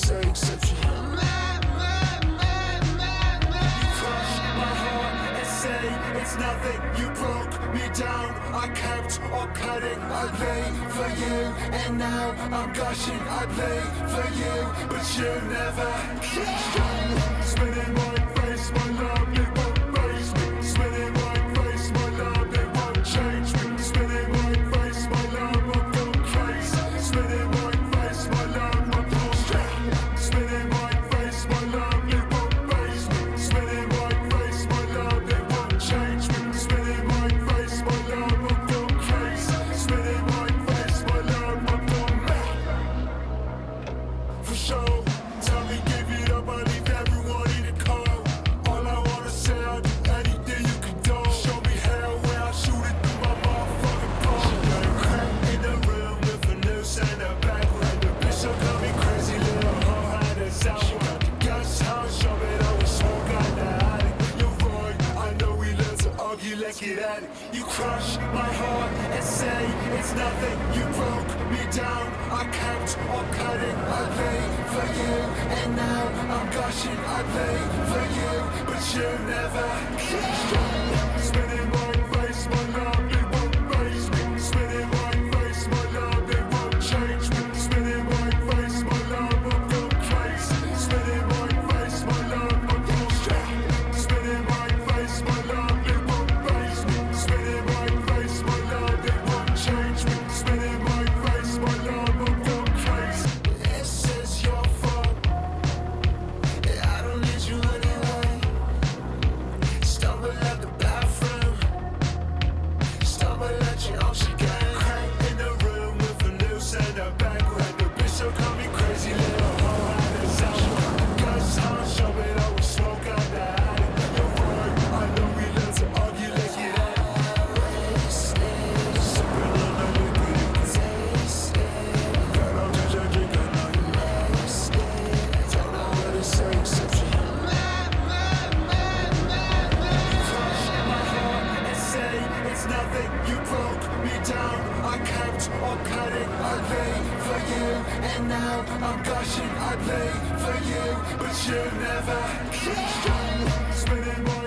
say except you. It's nothing, you broke me down. I kept on cutting, I lay for you, and now I'm gushing. I play for you, but you never spinning my face, my love, it won't face me. Spinning my face, my love, it won't change me. Spinning my face, my love, I'm going crazy. Spinning my face, my love, I'm going straight. Spinning my face, my love, it won't face me. Spinning my face, my love, it won't change me. Spinning my face, my love, I'm going crazy. Spinning my face, my love, I'm going mad. For sure, tell me give it up, I leave everyone in the cold. All I wanna say, I'll do anything you can do. Show me hell where I shoot it through my motherfucking bone. Got a crack in the room with a noose and a backward. The bitch will got me crazy, little hoe had us out. She got the guts, how shove it over, smoke out the attic. You're right, I know we love to argue, let's get at it. You crush my heart and say it's nothing. You broke me down, I kept on cutting. I lay for you, and now I'm gushing. I play for you, but you never spinning my face, my love, it won't face me. Spinning my face, my love, it won't change me. Spinning my face, my love, I'm going crazy. Spinning my face, my love, I'm going straight. Spinning my face, my love, it won't face me. Spinning my face, my love, it won't change me. Spinning my face, my love, I'm going crazy. This is your fault, I don't need you anyway. Stumble at the bathroom, stumble at you, all she got a crack in the room with a noose and a backward. The bitch so call me crazy, little hoe had us out. Guts, how shove it over, smoke out the attic. You're right, I know we love to argue, let's get at it. Sipping on the liquid, you can taste it. Got all the drink, I know you laced it. Don't know what to say except you. It's nothing, you broke me down. I kept on cutting, I lay for you, and now I'm gushing. I play for you, but you never spinning my